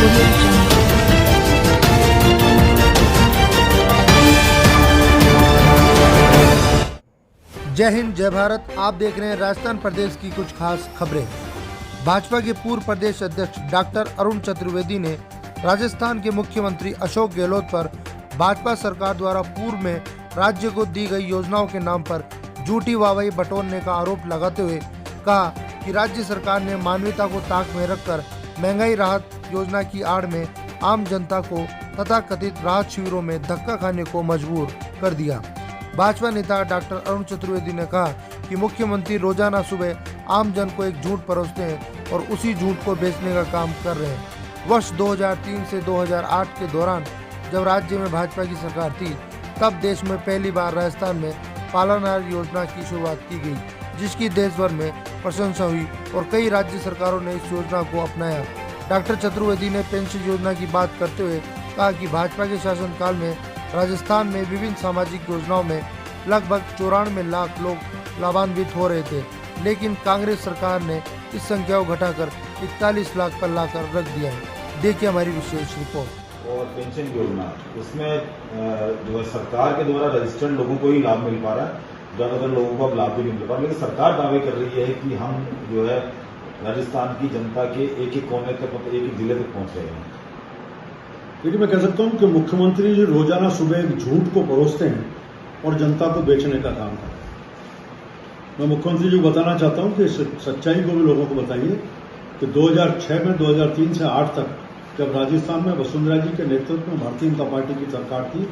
जय हिंद, जय भारत। आप देख रहे हैं राजस्थान प्रदेश की कुछ खास खबरें। भाजपा के पूर्व प्रदेश अध्यक्ष डॉक्टर अरुण चतुर्वेदी ने राजस्थान के मुख्यमंत्री अशोक गहलोत पर भाजपा सरकार द्वारा पूर्व में राज्य को दी गई योजनाओं के नाम पर झूठी वाहवाही बटोरने का आरोप लगाते हुए कहा कि राज्य सरकार ने मानवता को ताक में रखकर महंगाई राहत योजना की आड़ में आम जनता को तथाकथित राहत शिविरों में धक्का खाने को मजबूर कर दिया। भाजपा नेता डॉक्टर अरुण चतुर्वेदी ने कहा कि मुख्यमंत्री रोजाना सुबह आम जन को एक झूठ परोसते हैं और उसी झूठ को बेचने का काम कर रहे हैं। वर्ष 2003 से 2008 के दौरान जब राज्य में भाजपा की सरकार थी, तब देश में पहली बार राजस्थान में पालनहार योजना की शुरुआत की गई, जिसकी देश भर में प्रशंसा हुई और कई राज्य सरकारों ने इस योजना को अपनाया। डॉक्टर चतुर्वेदी ने पेंशन योजना की बात करते हुए कहा कि भाजपा के शासनकाल में राजस्थान में विभिन्न सामाजिक योजनाओं में लगभग 94 लाख लोग लाभान्वित हो रहे थे, लेकिन कांग्रेस सरकार ने इस संख्या को घटाकर 41 लाख पर लाकर रख दिया है। देखिए हमारी विशेष रिपोर्ट। और पेंशन योजना, इसमें जो है सरकार के द्वारा रजिस्टर्ड लोगों को ही लाभ मिल पा रहा है, ज्यादातर लोगों को अब लाभ भी नहीं मिल पा रहा। लेकिन सरकार दावे कर रही है कि हम जो है राजस्थान की जनता के एक एक कोने तक, मतलब एक एक जिले तक पहुंच रहे हैं। लेकिन मैं कह सकता हूं कि मुख्यमंत्री जी रोजाना सुबह एक झूठ को परोसते हैं और जनता को बेचने का काम करते हैं। मैं मुख्यमंत्री जी को बताना चाहता हूं कि सच्चाई को भी लोगों को बताइए कि 2006 में 2003 से 8 तक जब राजस्थान में वसुंधरा जी के नेतृत्व में भारतीय जनता पार्टी की सरकार थी,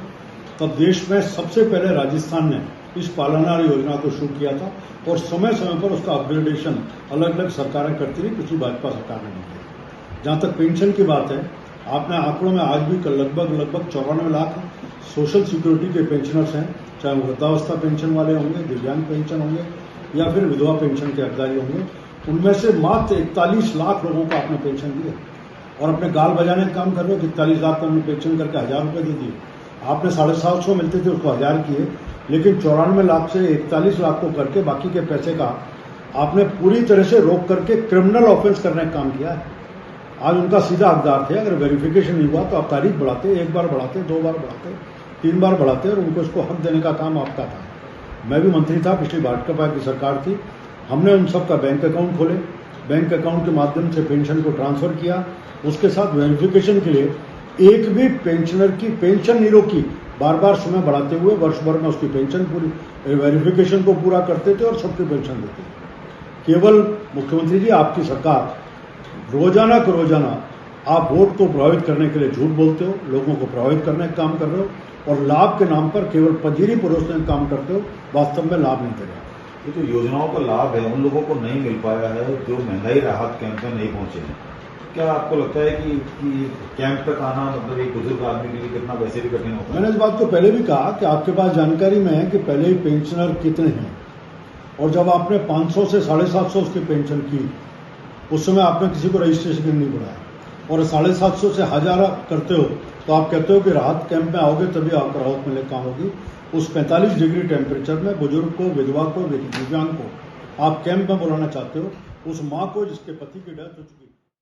तब देश में सबसे पहले राजस्थान ने इस पालनहार योजना को शुरू किया था और समय समय पर उसका अपग्रेडेशन अलग अलग सरकारें करती रही, पिछली भाजपा सरकार ने नहीं किया। जहां तक पेंशन की बात है, आपने आंकड़ों में आज भी लगभग 94 लाख सोशल सिक्योरिटी के पेंशनर्स हैं, चाहे वो वृद्धावस्था पेंशन वाले होंगे, दिव्यांग पेंशन होंगे या फिर विधवा पेंशन के हकदारी होंगे। उनमें से मात्र 41 लाख लोगों को आपने पेंशन दी है और अपने गाल बजाने का काम कर रहे हो। 41 लाख को हमने पेंशन करके 1000 रुपये दे दिए। आपने 750 मिलते थे, उसको 1000 किए, लेकिन 94 लाख से 41 लाख को करके बाकी के पैसे का आपने पूरी तरह से रोक करके क्रिमिनल ऑफेंस करने का काम किया है। आज उनका सीधा हकदार थे। अगर वेरिफिकेशन नहीं हुआ तो आप तारीख बढ़ाते, 1 बार बढ़ाते, 2 बार बढ़ाते, 3 बार बढ़ाते और उनको इसको हक देने का काम आपका था। मैं भी मंत्री था, पिछली भाजपा की सरकार थी। हमने उन सबका बैंक अकाउंट खोले, बैंक अकाउंट के माध्यम से पेंशन को ट्रांसफर किया। उसके साथ वेरिफिकेशन के लिए एक भी पेंशनर की पेंशन नहीं रोकी, बार बार समय बढ़ाते हुए वर्ष भर में उसकी पेंशन पूरी वेरिफिकेशन को पूरा करते थे और सबकी पेंशन देते थे। केवल मुख्यमंत्री जी, आपकी सरकार रोजाना को रोजाना आप वोट को प्रभावित करने के लिए झूठ बोलते हो, लोगों को प्रभावित करने का काम कर रहे हो और लाभ के नाम पर केवल पंजीरी परोसने का काम करते हो, वास्तव में लाभ नहीं दे रहे। ये तो योजनाओं का लाभ है, उन लोगों को नहीं मिल पाया है जो महंगाई राहत कैंप में नहीं पहुंचे हैं। क्या आपको लगता है कि कैंप तक आना, मतलब एक बुजुर्ग आदमी के लिए कितना वैसे भी कठिन होता है? मैंने इस बात को पहले भी कहा कि आपके पास जानकारी में है कि पहले ही पेंशनर कितने हैं, और जब आपने 500 से 750 उसकी पेंशन की, उस समय आपने किसी को रजिस्ट्रेशन नहीं बढ़ाया और 750 से 1000 करते हो तो आप कहते हो कि राहत कैंप में आओगे तभी आपको राहत मिलने काम होगी। उस 45 डिग्री टेम्परेचर में बुजुर्ग को, विधवा को, दिव्यांग को आप कैंप में बुलाना चाहते हो, उस माँ को जिसके पति की डेथ हो चुकी है।